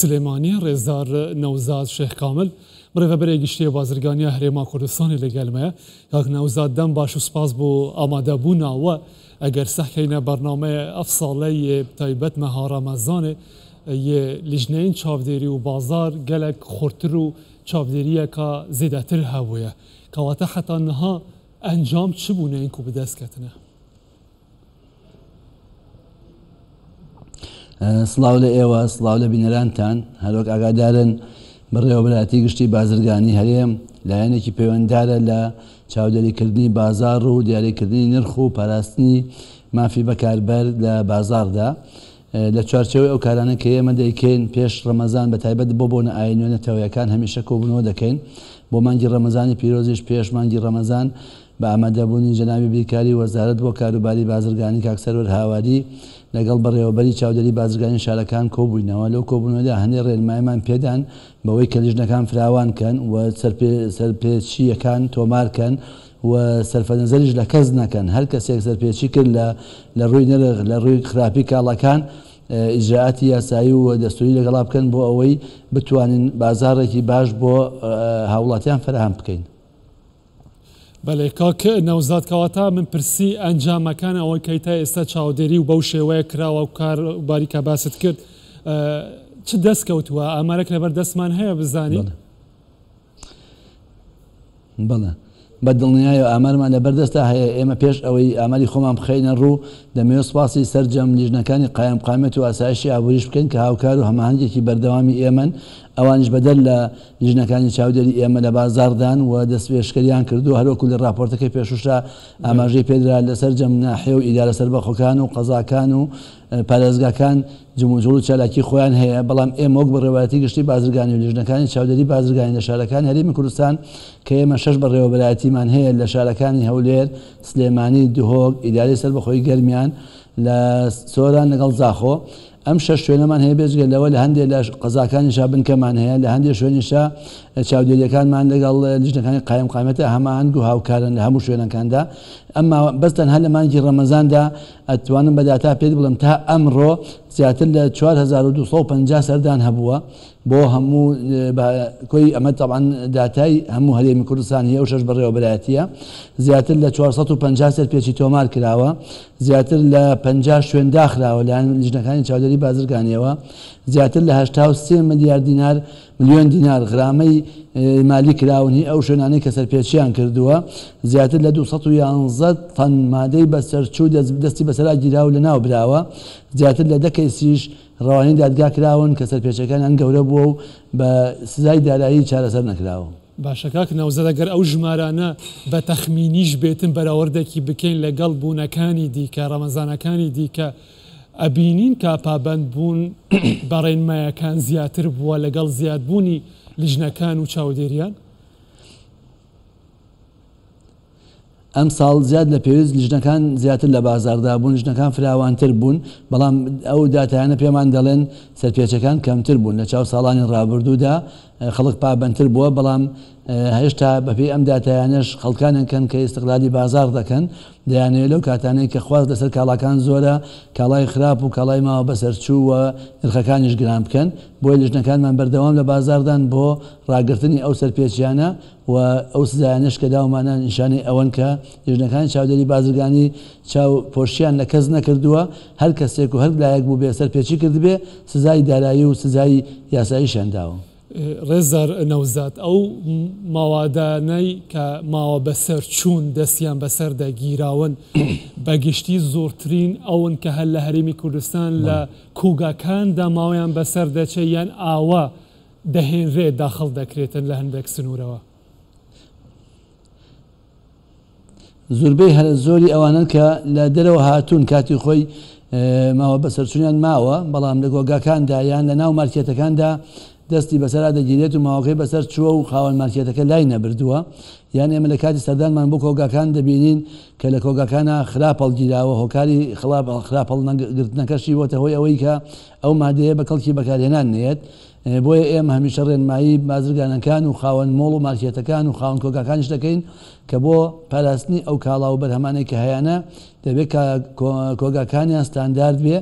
سلێمانی ڕێزدار نەوزاد شێخ کامل بڕێڤەبەرێ گشتیە بازرگانیە هەرێما کوردستانی لەگەلمەیە کاک نەوزاد دەم باش و سپاس بۆ ئامادەبوونەوە ئەگەر سەحکەینە بەرنامەیە ئەف ساڵەی تایبەت مەها ڕەمەزانێ یە لیژنەین چاودێری و بازار gelek xurtir û çavdêriyeka zêdetir hebûye kewate heta niha encam çi bûne ku bi dest ketine سڵاو لە ئێوە سڵاو لە بینەرانتان هەروەک ئاگادارن بڕێوەبەتی گشتی بازرگانی هەرێم لایەنێکی پەیوەنددارە لە چاودێریکردنی بازار و دیاریکردنی نرخ و پاراستنی مافی بەکاربەر لە بازاردا لە چوارچەوەی ئەو کارانە کە ئێمە دەیکەین پێش ڕەمەزان بە تایبەت بۆ بۆنە ئاینوێنە تەویەکان هەمیشە کۆبوونەوە دەکەین بۆ مانگی ڕەمەزانی پیرۆزیش پێش مانگی ڕەمەزان بە ئامادەبوونی جەنابی بریکاری وەزارەت بۆ کاروباری بازرگانی کاک سەرۆر هاواری لەگەڵ بەڕێوەبەری چاودێری بازرگانی شارەکان کۆبووینەوە لەو کۆبوونەوەدا هەندێک ڕێنماییمان پێدان بەوەی کە لیژنەکان فراوانکەن و سەرپێچیەکان تۆمارکەن و سەرفەنەزەریش لە کەس نەکەن هەر کەسێک سەرپێچی کرد لە ڕووی نرخ لە ڕووی خراپی کاڵەکان ئیجراعاتی یاسایی و دەستوری لەگەڵا بکەن بۆ ئەوەی بتوانین بازارێکی باش بۆ هاوڵاتیان فراهم بکەین. بەڵێ کاک نەوزاد کەواتە من پرسی ئەنجامەکان ئەوەی کەیتە ئێستا چاودێری و بەو شێوەیە کراوە و کارباری کە باست کرد چ دەست کەوتووە ئامارێک لەبەر دەستمان هەیە بزانین؟ بەڵێ بە دڵنیایە ئامارمان لەبەردەستا هەیە ئێمە پێش ئەوەی ئاماری خۆمان بخەینە ڕوو دەمەوێت سوپاسی سەرجەم لیژنەکانی قایمقامەت و ئاسایشی ئابووریش بکەین کە هاوکار و هەماهەنگێکی بەردەوامی ئێمەن ئەوانش بەدەر لە لیژنەکانی چاودێری ئێمە لە بازاردان و دەستپێشکەریان کردو هەروەکو لە راپۆرتەکەی پێشوشا ئاماژەی پێدرا لەسەر جەم ناحیە و ئیدارە سەربەخۆکان و قەزاکان و پارێزگاکان جموجوڵ و چالاکی خۆیان هەیە بەڵام ئێمە وەک بەڕێوەتی گشتی بازرگانی و لیژنەکانی چاودێری بازرگانی لە شارەکان هەرێمی کوردستان کە ئێمە 6 بەڕێوەبەرایەتیمان هەیە لە شارەکانی هەولێر سلێمانی دهۆک ئیداری سەربەخۆی گەرمیان لە سۆران لەگەڵ زاخۆ ئەم 6 شوێنەمان هەیە بێجگە لەوە لە هەندێک لە قەزاکانیشا بنکەمان هەیە لە هەندێک شوێنیشا چاودێریەکانمان لەگەڵ لیژنەکانی قایمقامەتە هەماهەنگ و هاوکارن لە هەموو شوێنەکاندا ئەمما بەستەن هەر لە مانگی ڕەمەزاندا ئەتوانم بەداتا پێت بڵم تا ئەمڕۆ زیاتر لە 4250 سەردان هەبووە بۆ هەموو کۆی ئەمە تەبعاً داتای هەموو هەرێمی کوردستان هەیە و 6 بەڕێوەبەرایەتیە زیاتر لە 450 سەرپێچی تۆمار کراوە زیاتر لە 50 شوێن داخراوە لایەن لیژنەکانی چاودێری بازرگانیەوە زیاتر لە 83 ملیار دینار ملیۆن دینار غرامەی مالی کراونی ئەو شوێنانەی کە سەرپێچیان کردووە زیاتر لە 211 تەن مادەی بەسەرچوو دەستی بەسەرا گیراو لە ناو براوە زیاتر لە 10 کەیسیش ڕەوانەی دادگا کراون کە سەرپێچەکانیان گەورە بووە و بە سزای دارایی چارەسەر نەکراوە. باشە کاک نەوزاد ئەگەر ئەو ژمارانە بە تەخمینیش بێتن بەراوردێکی بکەین لەگەڵ بوونەکانی دیکە ڕەمەزانەکانی دیکە ئەبینین کە پابەندبوون بەڕێنمایەکان زیاتر بووە لەگەڵ زیادبوونی لیژنەکان و چاودێریان؟ ئەم ساڵ زیاد لە پێویست لیژنەکان زیاتر لە بازاردا بوون لیژنەکان فراوانتر بوون بەڵام ئەو داتایانە پێمان دەڵێن سەرپێچەکان کەمتر بوون لە چاو ساڵانی ڕابردوودا خەڵک پابەندتر بووە بەڵام هێشتا بەپێی ئەم داتایانش خەڵکانێکن کە ئیستقلالی بازار دەکەن دەیانەوێت لەو کاتانەی کە خواست لەسەر کاڵاکان زۆرە کاڵای خراپ و کاڵای ماوە بەسەرچوو و نرخەکانیش گران بکەن بۆی لیژنەکانمان بەردەوام لە بازاردان بۆ ڕاگررتنی ئەو سەرپێچیانە و ئەو سزایانش کە داومانە نیشانەی ئەوەن کە لیژنەکانی چاودێری بازرگانی چاو پۆشیان لە کەس نەکردووە هەر کەسێک و هەر لایەک بوو بێ سەرپێچی کردبێ سزای دارایی و سزای یاساییشان داوە. ڕێزدار نەوزاد ئەو ماوادانەی کە ماوە بەسەر چوون دەستیان بەسەر دەگیراون بەگشتی زۆرترین ئەوەن کە هەر لە هەرێمی کوردستان لە کوگاکاندا ماوەیان بەسەر دەچێت یان ئاوا دەهێنرێ داخڵ دەکرێتن لە هەندێک سنوورەوە. زۆربەی هەر زۆری ئەوانن کە لە دەرەوە هاتوون کاتی خۆی ماوە بەسەرچوونیان ماوە بەڵام لە گۆگاکاندا یان لە ناو مارکێتەکاندا دەستی بەسەرا دەگیرێت و ماوەکەی بەسەر چووە و خاوەن مارکێتەکە لای نەبردووە یان ئێمە لە کاتی سەردانمان بۆ کۆگاکان دەبینین کە لە کۆگاکانە خراپەڵ گیراوە هۆکاری خراپەڵ گرتنەکەشی بۆتە هۆی ئەوەی کە ئەو مادەیە بە کەڵکی بەکارهێنان نێت بۆیە ئێمە هەمیشە ڕێنمایی بازرگانەکان و خاوەن مۆڵ و مارکێتەکان و خاوەن کۆگاکانیش دەکەین کە بۆ پاراستنی ئەو کاڵا و بەرهەمانێک کە هەیەە دەبێت کۆگاکانیان ستاندارد بێ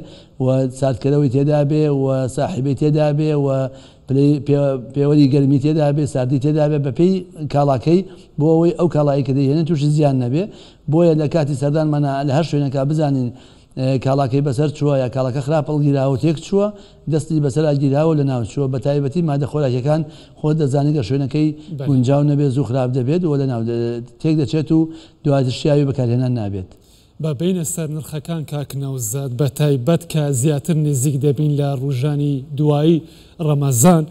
و ساردکەرەوەی تێدا بێ و ساحیبەی تێدا بێ و پێوەری گەرمی تێدا بێ ساردی تێدا بێ بەپێی کاڵاکەی بۆ ئەوەی ئەو کاڵایی کە دەهێنێت تووشی زیان نەبێ بۆیە لە کاتی سەردانمانە لە هەر شوێنەکە بزانین کاڵاکەی بەسەر چووە یا کاڵەکە خراپەڵ گیراوە تێک چووە دەستی بەسەر گیراوە لە ناو چووە بە تایبەتی مادە خۆراکیەکان خۆ دەزانێت کە شوێنەکەی گونجاو نەبێت زوو خراپ دەبێت و لە ناو تێک دەچێت و دواتر شیاوی بەکارهێنان نابێت. بە بینە سەر نرخەکان کاکنەوزاد بە تایبەت کە زیاتر نزیک دەبین لە ڕۆژانی دوایی ڕەمەزان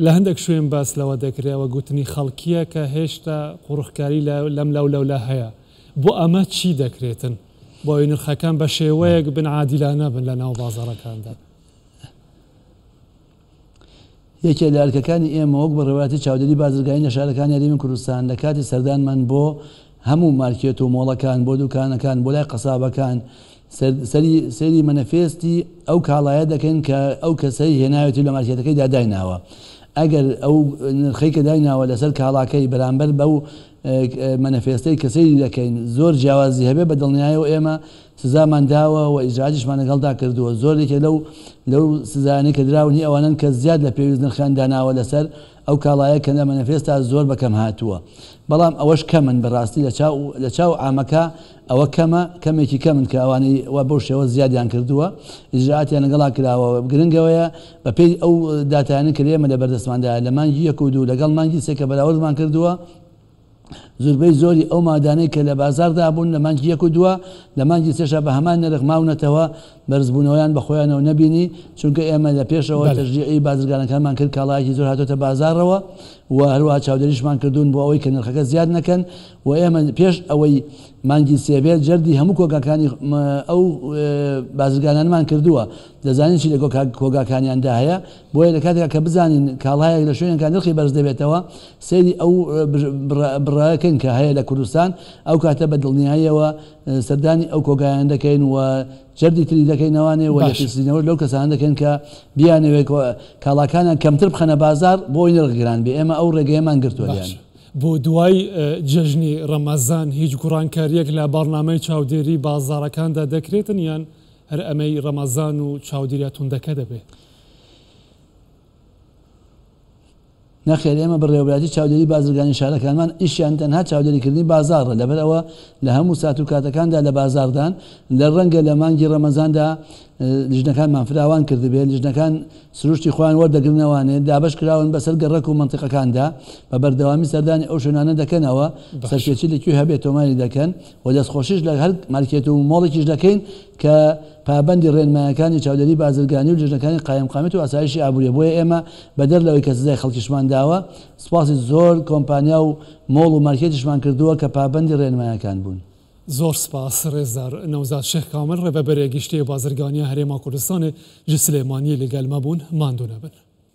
لە هەندێک شوێن باس لەوە دەکرێەوە گوتنی خەڵکیە کە هێشتا قوڕخکاری لەم لەولە هەیە بۆ ئەمە چی دەکرێتن بۆی نرخەکان بە شێوەیەک بن عادیلانە بن لە ناو بازاڕەکاندا. یەکێ لە ئەرکەکانی ئێمە وەک بە ڕێوەتی چاودێری بازرگانی لە شارەکانی هەرێمی کوردستان لە کاتی سەردانمان بۆ هەموو مارکێت و مۆڵەکان بۆ دوکانەکان بۆ لای قەسابەکان سەری مەنەفێستی ئەو کاڵایە دەکەن کە ئەو کەسەی هێناوێتی لە مارکێتەکەی دادایناوە ئەگەر ئەو نرخەی کە دایناوە لەسەر کاڵاکەی بەرامبەر بەو مەنەفێستەی کەسەی دەکەین زۆر جیاوازی هەبێ بە دڵنیایەوە ئێمە سزامان داوە و ئیجراجیشمان لەگەڵدا کردووە زۆرێکە لەو سزانەی کە دراونی ئەوانن کە زیاد لە پێویست نرخیان داناوە لەسەر ئەو کاڵایە کە لە مەنەفێستا زۆر بەکەم هاتووە بەڵام ئەوەش کەمن بەڕاستی لە چاو ئامەکە ئەوە کەمێکی کەمن کە ئەوانەی وا بەو شێوە زیادیان کردووە ئیجراعاتیان لەگەڵا کراوە گرنگەوەیە بەپێی ئەو داتایانە کە ئێمە لە بەردەستماندا لە مانگی 1 و 2 لەگەڵ مانگی 3 کە بەراوردمان کردووە زۆربەی زۆری ئەو مادانەی کە لە بازاردا بوون لە مانگی 1 و 2 لە مانگی 3 بە هەمان نرخ ماونەتەوە بەرزبوونەوەیان بەخۆیانەوە نەبینی چونکە ئێمە لە پێشەوە تەشجیعی بازرگانەکانمان کرد کاڵایەکی زۆر هاتۆتە بازارەوە و هەروەها چاودێریشمان کردوون بۆ ئەوەی کە نرخەکە زیاد نەکەن و ئێمە پێش ئەوەی مانگی سێبێت جەردی هەموو کۆگاکانی ئەو بازرگانانمان کردووە دەزانین چی لە کۆگاکانیاندا هەیە بۆیە لە کاتێکا کە بزانین کاڵایەک لە شوێنەکان نرخی بەرز دەبێتەوە سەیری ئەو بڕایەکەن کە هەیە لە کوردستان ئەو کاتە بە دڵنیاییەوە سەردانی ئەو کۆگایان دەکەین و جەردی تری دەکەینەوانێ و لەسینەوە لەو کەسان دەکەن کە بیانەوێت کاڵاکانە کەمتر بخەنە بازار بۆی نرخگران بێ ئێمە ئەو ڕێگەیەمان گرتووەیان. بۆ دوای جەژنی ڕەمەزان هیچ گوڕانکاریەک لە بەرنامەی چاودێری بازاڕەکاندا دەکرێتن یان هەر ئەمەی ڕەمەزان و چاودێریە توندەکە دەبێت؟ نەخێر ئێمە بەڕێوەبەتی چاودێری بازرگانی شارەکانمان ئیشیان تەنها چاودێریکردنی بازاڕە لەبەرەوە لە هەموو سات و کاتەکاندا لە بازاردان لە ڕەنگە لە مانگی ڕەمەزاندا لیژنەکانمان فراوان کردبێت لیژنەکان سروشتی خۆیان وەردەگرنەوانێت دابش کراون بەسەر گەڕک و منتیقەکاندا بە بەردەوامی سەردانی ئەو شوێنانە دەکەنەوە سەرپێچی لەکوێ هەبێت تۆماری دەکەن و دەستخۆشیش لە هەر مارکێت و مۆڵێکیش دەکەین کە پابەندی ڕێنمایەکانی چاودێری بازرگانی و لیژنەکانی قایمقامەت و ئاسایشی ئابووریە بۆیە ئێمە بەدەر لەوەی کە سزای خەڵکیشمان داوە سوپاسی زۆر کۆمپانیا و مۆڵ و مارکێتیشمان کردووە کە پابەندی ڕێنمایەکان بوون. زۆر سپاس ڕێزدار نەوزاد شێخ کامل ڕێبەرێ گشتی بازرگانیە هەرێما کوردستانی ji Silêmaniyê li gel me bûn mando nebin.